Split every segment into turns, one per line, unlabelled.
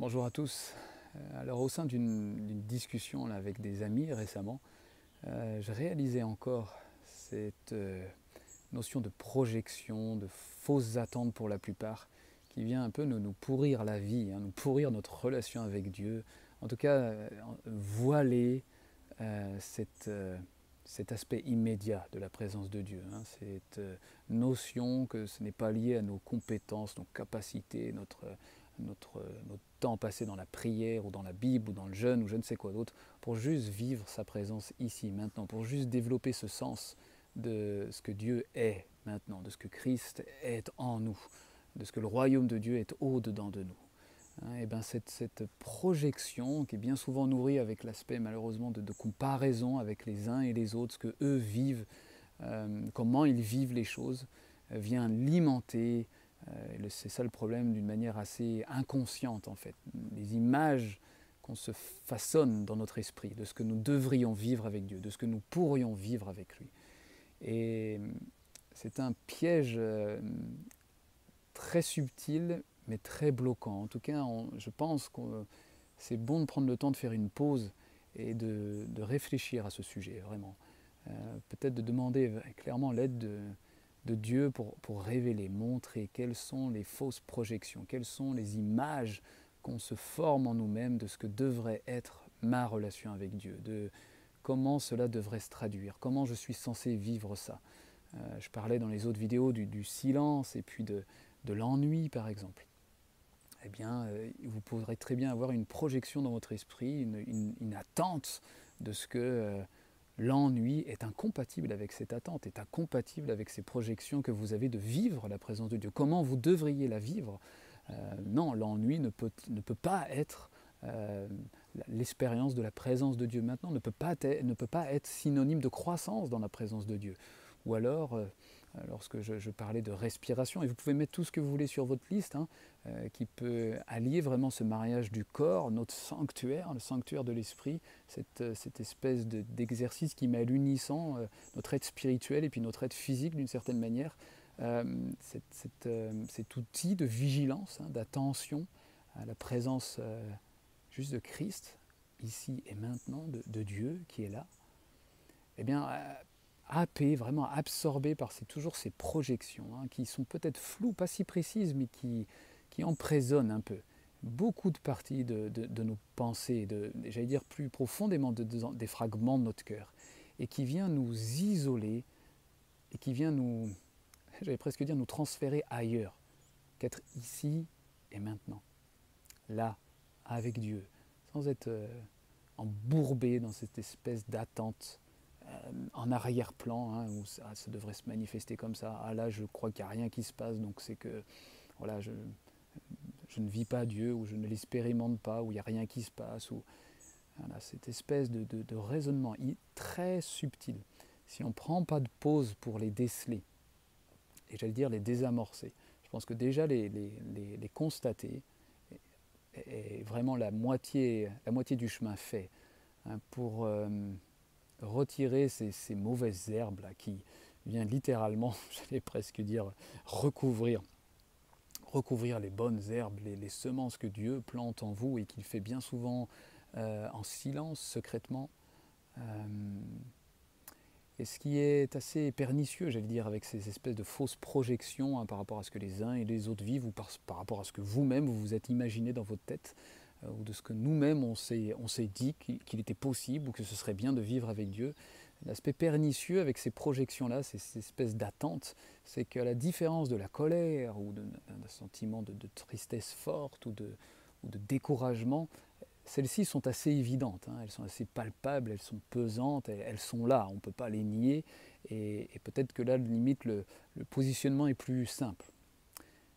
Bonjour à tous. Alors au sein d'une discussion là, avec des amis récemment, je réalisais encore cette notion de projection, de fausses attentes pour la plupart, qui vient un peu nous pourrir la vie, nous pourrir notre relation avec Dieu, en tout cas voiler cet aspect immédiat de la présence de Dieu, cette notion que ce n'est pas lié à nos compétences, nos capacités, notre temps passé dans la prière ou dans la Bible ou dans le jeûne ou je ne sais quoi d'autre, pour juste vivre sa présence ici, maintenant, pour juste développer ce sens de ce que Dieu est maintenant, de ce que Christ est en nous, de ce que le royaume de Dieu est au-dedans de nous. Et bien cette projection qui est bien souvent nourrie avec l'aspect malheureusement de comparaison avec les uns et les autres, ce que eux vivent, comment ils vivent les choses, vient alimenter, c'est ça le problème, d'une manière assez inconsciente en fait, les images qu'on se façonne dans notre esprit, de ce que nous devrions vivre avec Dieu, de ce que nous pourrions vivre avec lui. Et c'est un piège très subtil mais très bloquant. En tout cas, je pense que c'est bon de prendre le temps de faire une pause et de réfléchir à ce sujet, vraiment. Peut-être de demander clairement l'aide de Dieu pour révéler, montrer quelles sont les fausses projections, quelles sont les images qu'on se forme en nous-mêmes de ce que devrait être ma relation avec Dieu, de comment cela devrait se traduire, comment je suis censé vivre ça. Je parlais dans les autres vidéos du silence et puis de l'ennui par exemple. Eh bien, vous pourrez très bien avoir une projection dans votre esprit, une attente de ce que l'ennui est incompatible avec cette attente, est incompatible avec ces projections que vous avez de vivre la présence de Dieu. Comment vous devriez la vivre? Non, l'ennui ne peut pas être l'expérience de la présence de Dieu maintenant, ne peut pas être synonyme de croissance dans la présence de Dieu. Ou alors, lorsque je parlais de respiration, et vous pouvez mettre tout ce que vous voulez sur votre liste, qui peut allier vraiment ce mariage du corps, notre sanctuaire, le sanctuaire de l'esprit, cette espèce d'exercice qui met à l'unisson notre être spirituel et puis notre être physique d'une certaine manière, cet outil de vigilance, d'attention à la présence juste de Christ, ici et maintenant, de Dieu qui est là, eh bien, happé, vraiment absorbé par toujours ces projections, qui sont peut-être floues, pas si précises, mais qui emprisonnent un peu beaucoup de parties de nos pensées, j'allais dire plus profondément des fragments de notre cœur, et qui vient nous isoler, et qui vient nous, j'allais presque dire, nous transférer ailleurs, qu'être ici et maintenant, là, avec Dieu, sans être embourbé dans cette espèce d'attente en arrière-plan, où ça devrait se manifester comme ça. Ah là, je crois qu'il n'y a rien qui se passe, donc c'est que voilà, je ne vis pas Dieu, ou je ne l'expérimente pas, ou il n'y a rien qui se passe. Ou, voilà, cette espèce de raisonnement très subtil. Si on ne prend pas de pause pour les déceler, et j'allais dire les désamorcer, je pense que déjà les constater est vraiment la moitié du chemin fait, pour retirer ces mauvaises herbes là, qui viennent littéralement, j'allais presque dire, recouvrir les bonnes herbes, les semences que Dieu plante en vous et qu'il fait bien souvent en silence, secrètement. Et ce qui est assez pernicieux, j'allais dire, avec ces espèces de fausses projections par rapport à ce que les uns et les autres vivent, ou par rapport à ce que vous-même vous vous êtes imaginé dans votre tête, ou de ce que nous-mêmes on s'est dit qu'il était possible ou que ce serait bien de vivre avec Dieu. L'aspect pernicieux avec ces projections-là, ces espèces d'attentes, c'est qu'à la différence de la colère ou d'un sentiment de tristesse forte ou de découragement, celles-ci sont assez évidentes, elles sont assez palpables, elles sont pesantes, elles sont là, on ne peut pas les nier, et peut-être que là, limite, le positionnement est plus simple.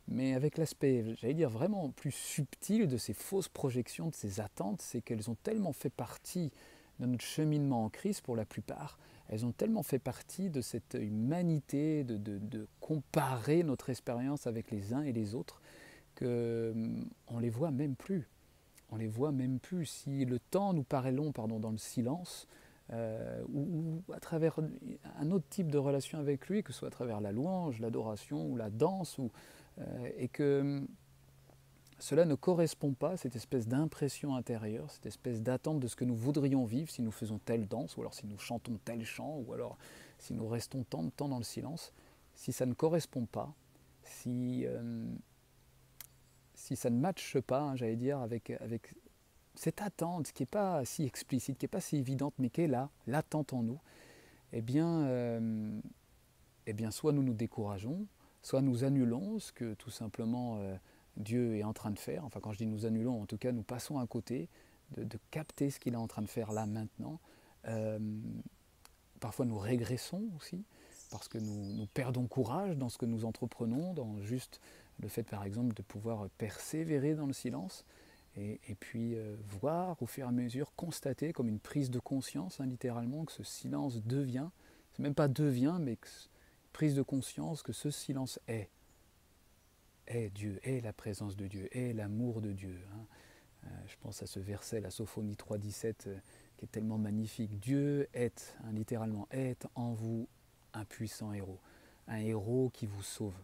Mais avec l'aspect, j'allais dire, vraiment plus subtil de ces fausses projections, de ces attentes, c'est qu'elles ont tellement fait partie de notre cheminement en Christ pour la plupart, elles ont tellement fait partie de cette humanité, de comparer notre expérience avec les uns et les autres, qu'on ne les voit même plus. On les voit même plus. Si le temps nous paraît long, dans le silence, ou à travers un autre type de relation avec lui, que ce soit à travers la louange, l'adoration ou la danse, et que cela ne correspond pas à cette espèce d'impression intérieure, cette espèce d'attente de ce que nous voudrions vivre si nous faisons telle danse, ou alors si nous chantons tel chant, ou alors si nous restons tant de temps dans le silence. Si ça ne correspond pas, si ça ne matche pas, hein, j'allais dire, avec cette attente qui n'est pas si explicite, qui n'est pas si évidente, mais qui est là, latente en nous, eh bien, soit nous nous décourageons, soit nous annulons ce que tout simplement Dieu est en train de faire. Enfin, quand je dis nous annulons, en tout cas, nous passons à côté de capter ce qu'il est en train de faire là, maintenant. Euh, Parfois, nous régressons aussi, parce que nous perdons courage dans ce que nous entreprenons, dans juste le fait, par exemple, de pouvoir persévérer dans le silence, et puis voir au fur et à mesure, constater comme une prise de conscience, hein, littéralement, que ce silence devient, c'est même pas devient, mais que, prise de conscience que ce silence est Dieu, est la présence de Dieu, est l'amour de Dieu. Hein. Je pense à ce verset, la Sophonie 3.17, qui est tellement magnifique. Dieu est, hein, littéralement, est en vous un puissant héros, un héros qui vous sauve.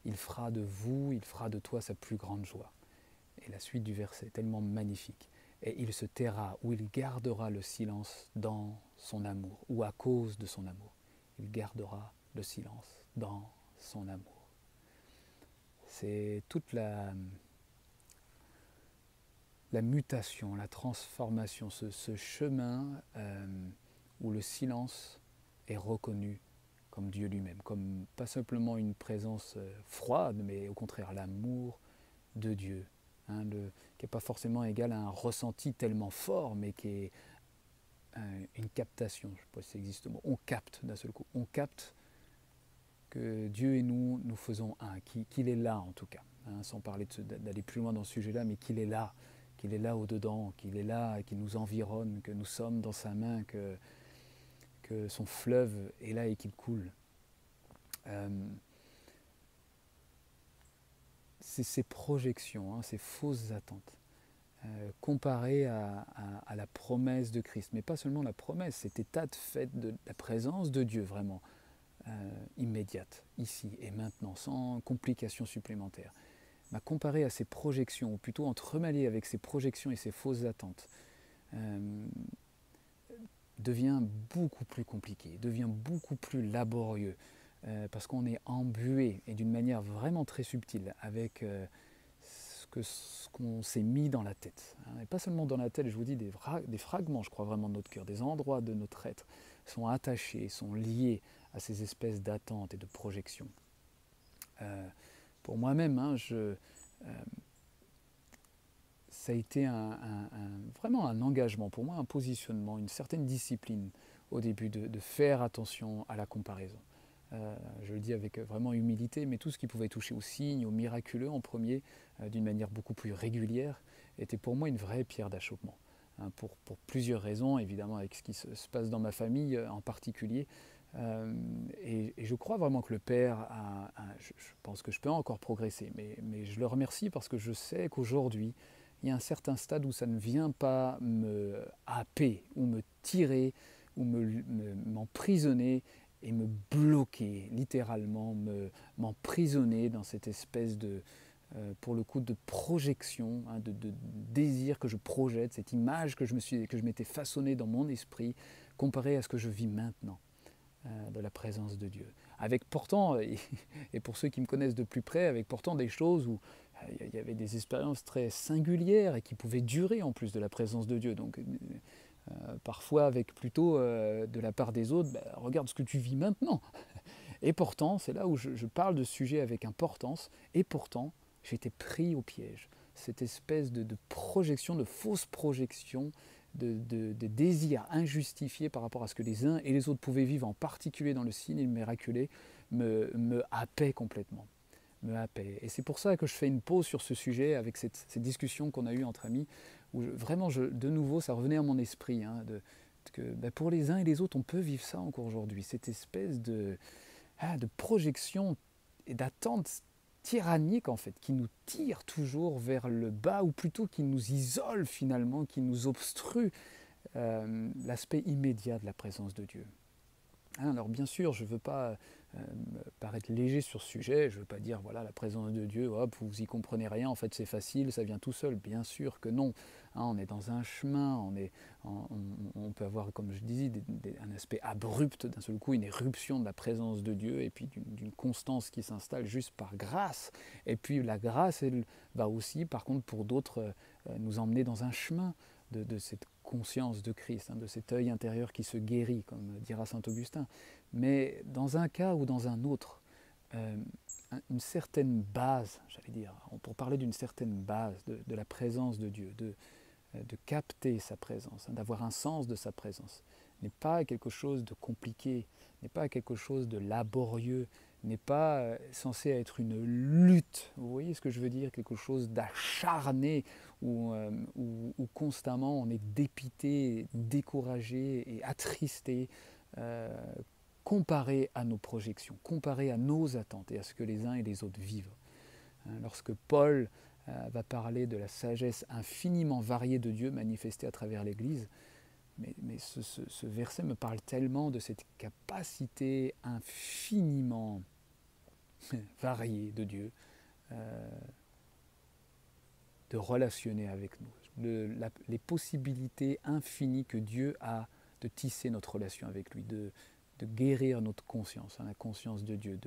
Il fera de vous, il fera de toi sa plus grande joie. Et la suite du verset est tellement magnifique. Et il se taira ou il gardera le silence dans son amour, ou à cause de son amour. Il gardera le silence dans son amour. C'est toute la mutation, la transformation, ce chemin où le silence est reconnu comme Dieu lui-même, comme pas simplement une présence froide, mais au contraire l'amour de Dieu, hein, qui n'est pas forcément égal à un ressenti tellement fort, mais qui est une captation, je ne sais pas si ça existe le mot, on capte d'un seul coup, on capte que Dieu et nous faisons un, qu'il est là en tout cas, hein, sans parler d'aller plus loin dans ce sujet-là, mais qu'il est là au-dedans, qu'il est là, qu'il nous environne, que nous sommes dans sa main, que son fleuve est là et qu'il coule. C'est ces projections, hein, ces fausses attentes, comparées à la promesse de Christ. Mais pas seulement la promesse, cet état de fait de la présence de Dieu vraiment immédiate, ici et maintenant, sans complications supplémentaires. Comparé à ces projections, ou plutôt entremêlé avec ces projections et ces fausses attentes, devient beaucoup plus compliqué, devient beaucoup plus laborieux, parce qu'on est embué, et d'une manière vraiment très subtile, avec ce qu'on s'est mis dans la tête. Hein. Et pas seulement dans la tête, je vous dis, des fragments, je crois vraiment, de notre cœur, des endroits de notre être, sont attachés, sont liés à ces espèces d'attentes et de projections. Pour moi-même, hein, ça a été vraiment un engagement, pour moi un positionnement, une certaine discipline au début de faire attention à la comparaison. Je le dis avec vraiment humilité, mais tout ce qui pouvait toucher aux signes, aux miraculeux en premier, d'une manière beaucoup plus régulière, était pour moi une vraie pierre d'achoppement. Hein, pour plusieurs raisons, évidemment avec ce qui se passe dans ma famille en particulier. Et je crois vraiment que le Père je pense que je peux encore progresser, mais je le remercie parce que je sais qu'aujourd'hui, il y a un certain stade où ça ne vient pas me happer, ou me tirer, ou m'emprisonner et me bloquer, littéralement, m'emprisonner dans cette espèce de, pour le coup, de projection, hein, de désir que je projette, cette image que je m'étais façonnée dans mon esprit, comparée à ce que je vis maintenant. De la présence de Dieu. Avec pourtant, et pour ceux qui me connaissent de plus près, avec pourtant des choses où il y avait des expériences très singulières et qui pouvaient durer en plus de la présence de Dieu. Donc parfois avec plutôt de la part des autres, regarde ce que tu vis maintenant. Et pourtant, c'est là où je parle de ce sujet avec importance, et pourtant, j'ai été pris au piège. Cette espèce de projection, de fausse projection, de désirs injustifiés par rapport à ce que les uns et les autres pouvaient vivre, en particulier dans le signe et le miraculé, me happait complètement. Et c'est pour ça que je fais une pause sur ce sujet avec cette discussion qu'on a eue entre amis, où vraiment, de nouveau, ça revenait à mon esprit, hein, que pour les uns et les autres, on peut vivre ça encore aujourd'hui, cette espèce de projection et d'attente tyrannique en fait, qui nous tire toujours vers le bas, ou plutôt qui nous isole finalement, qui nous obstrue l'aspect immédiat de la présence de Dieu. Alors bien sûr, je ne veux pas paraître léger sur ce sujet. Je ne veux pas dire, voilà, la présence de Dieu, hop, vous y comprenez rien, en fait c'est facile, ça vient tout seul. Bien sûr que non. Hein, on est dans un chemin, on peut avoir, comme je disais, un aspect abrupt, d'un seul coup, une éruption de la présence de Dieu, et puis d'une constance qui s'installe juste par grâce. Et puis la grâce, elle va aussi, par contre, pour d'autres, nous emmener dans un chemin de cette conscience de Christ, hein, de cet œil intérieur qui se guérit, comme dira saint Augustin. Mais dans un cas ou dans un autre, euh, une certaine base, j'allais dire, pour parler d'une certaine base de la présence de Dieu, de capter sa présence, hein, d'avoir un sens de sa présence, n'est pas quelque chose de compliqué, n'est pas quelque chose de laborieux, n'est pas censé être une lutte, vous voyez ce que je veux dire, quelque chose d'acharné où constamment on est dépité, découragé et attristé, comparé à nos projections, comparé à nos attentes et à ce que les uns et les autres vivent. Lorsque Paul va parler de la sagesse infiniment variée de Dieu manifestée à travers l'Église, mais ce verset me parle tellement de cette capacité infiniment variée de Dieu de relationner avec nous, les possibilités infinies que Dieu a de tisser notre relation avec lui, de guérir notre conscience, hein, la conscience de Dieu,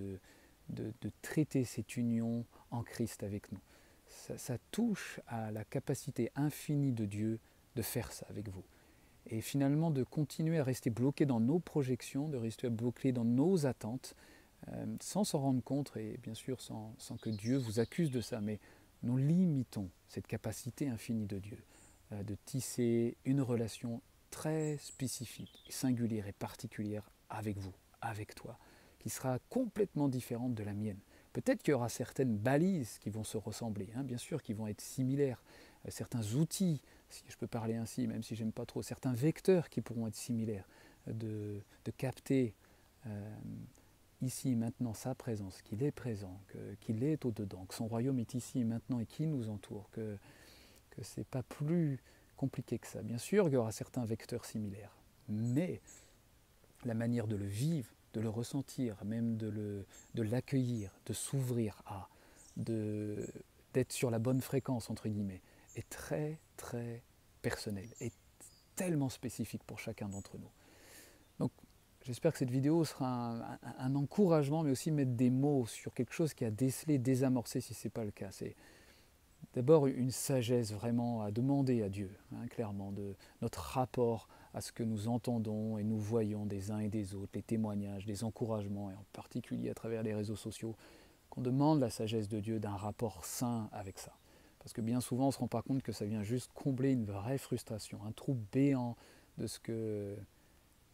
de traiter cette union en Christ avec nous. Ça touche à la capacité infinie de Dieu de faire ça avec vous. Et finalement de continuer à rester bloqué dans nos projections, de rester bloqué dans nos attentes, sans s'en rendre compte et bien sûr sans que Dieu vous accuse de ça, mais nous limitons cette capacité infinie de Dieu de tisser une relation très spécifique, singulière et particulière avec vous, avec toi, qui sera complètement différente de la mienne. Peut-être qu'il y aura certaines balises qui vont se ressembler, hein, bien sûr, qui vont être similaires, certains outils, si je peux parler ainsi, même si j'aime pas trop, certains vecteurs qui pourront être similaires, de capter ici et maintenant sa présence, qu'il est présent, qu'il est au-dedans, que son royaume est ici et maintenant et qui nous entoure, que ce n'est pas plus compliqué que ça. Bien sûr, il y aura certains vecteurs similaires, mais la manière de le vivre, de le ressentir, même de l'accueillir, de s'ouvrir à, d'être sur la bonne fréquence, entre guillemets, est très, très personnelle, est tellement spécifique pour chacun d'entre nous. Donc, j'espère que cette vidéo sera un encouragement, mais aussi mettre des mots sur quelque chose qui a décelé, désamorcé, si ce n'est pas le cas. C'est d'abord une sagesse vraiment à demander à Dieu, hein, clairement, de notre rapport à ce que nous entendons et nous voyons des uns et des autres, les témoignages, les encouragements, et en particulier à travers les réseaux sociaux, qu'on demande la sagesse de Dieu d'un rapport sain avec ça. Parce que bien souvent, on ne se rend pas compte que ça vient juste combler une vraie frustration, un trou béant de ce que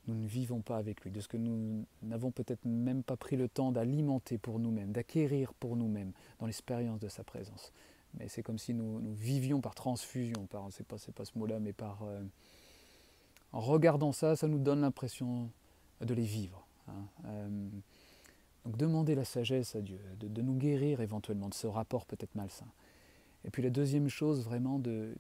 nous ne vivons pas avec lui, de ce que nous n'avons peut-être même pas pris le temps d'alimenter pour nous-mêmes, d'acquérir pour nous-mêmes dans l'expérience de sa présence. Mais c'est comme si nous vivions par transfusion, c'est pas ce mot-là, mais en regardant ça, ça nous donne l'impression de les vivre. Hein. Donc demander la sagesse à Dieu, de nous guérir éventuellement de ce rapport peut-être malsain. Et puis la deuxième chose, vraiment de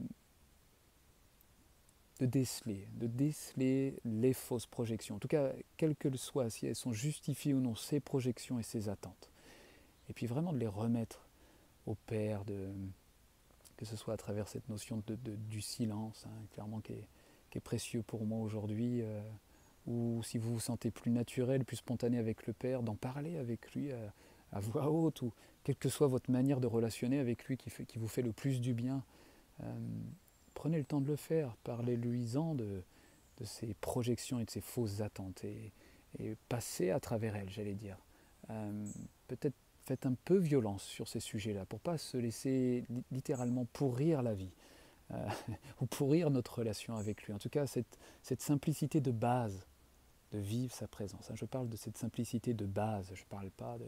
déceler les fausses projections. En tout cas, quelles qu'elles soient, si elles sont justifiées ou non, ces projections et ces attentes. Et puis vraiment de les remettre au Père, que ce soit à travers cette notion du silence, hein, clairement qui est précieux pour moi aujourd'hui, ou si vous vous sentez plus naturel, plus spontané avec le Père, d'en parler avec lui à voix haute, ou quelle que soit votre manière de relationner avec lui qui vous fait le plus du bien. Prenez le temps de le faire, parlez-lui-en de ces projections et de ces fausses attentes, et passez à travers elles, j'allais dire. Peut-être faites un peu violence sur ces sujets-là, pour ne pas se laisser littéralement pourrir la vie, ou pourrir notre relation avec lui. En tout cas, cette simplicité de base, de vivre sa présence. Je parle de cette simplicité de base, je ne parle pas de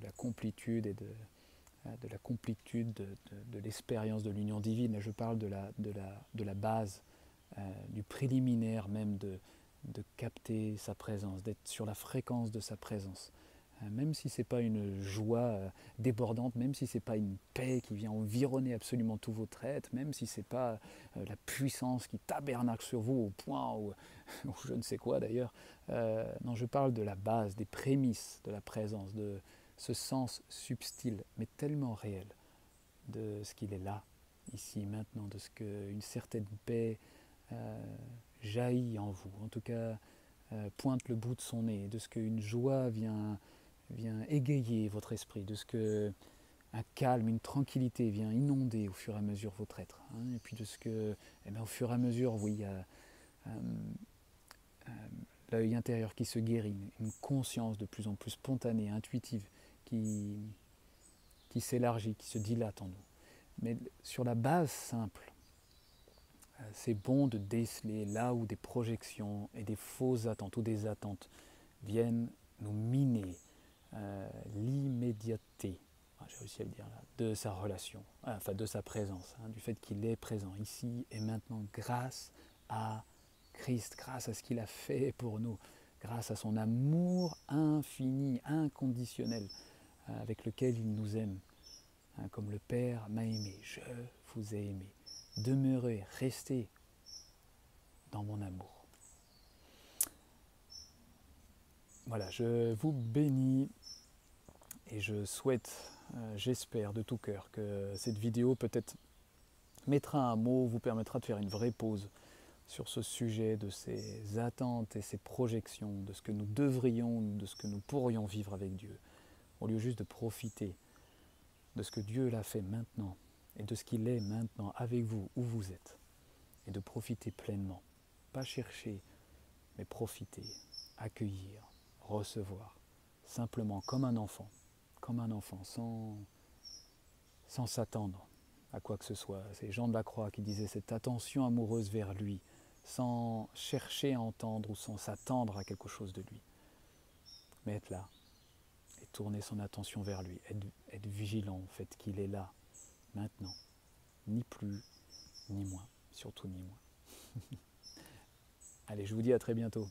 la complétude et de la complétude de l'expérience de l'union divine. Là, je parle de la base, du préliminaire même de capter sa présence, d'être sur la fréquence de sa présence. même si ce n'est pas une joie débordante, même si ce n'est pas une paix qui vient environner absolument tous vos traits, même si ce n'est pas la puissance qui tabernacle sur vous au point où, ou je ne sais quoi d'ailleurs. Non, je parle de la base, des prémices de la présence, de ce sens subtil, mais tellement réel, de ce qu'il est là, ici, maintenant, de ce qu'une certaine paix jaillit en vous, en tout cas pointe le bout de son nez, de ce qu'une joie vient égayer votre esprit, de ce que un calme, une tranquillité vient inonder au fur et à mesure votre être. Hein, et puis de ce que, au fur et à mesure, oui, il y a l'œil intérieur qui se guérit, une conscience de plus en plus spontanée, intuitive, qui s'élargit, qui se dilate en nous. Mais sur la base simple, c'est bon de déceler là où des projections et des fausses attentes ou des attentes viennent nous miner l'immédiateté, j'ai réussi à le dire là, de sa relation, enfin de sa présence, hein, du fait qu'il est présent ici et maintenant grâce à Christ, grâce à ce qu'il a fait pour nous, grâce à son amour infini, inconditionnel, avec lequel il nous aime, hein, comme le Père m'a aimé, je vous ai aimé. Demeurez, restez dans mon amour. Voilà, je vous bénis et je souhaite, j'espère de tout cœur que cette vidéo peut-être mettra un mot, vous permettra de faire une vraie pause sur ce sujet de ces attentes et ces projections, de ce que nous devrions, de ce que nous pourrions vivre avec Dieu, au lieu juste de profiter de ce que Dieu l'a fait maintenant et de ce qu'il est maintenant avec vous, où vous êtes, et de profiter pleinement. Pas chercher, mais profiter, accueillir, recevoir, simplement comme un enfant, sans s'attendre à quoi que ce soit. C'est Jean de la Croix qui disait cette attention amoureuse vers lui, sans chercher à entendre ou sans s'attendre à quelque chose de lui. Mais être là et tourner son attention vers lui, être vigilant au fait qu'il est là, maintenant, ni plus, ni moins, surtout ni moins. Allez, je vous dis à très bientôt.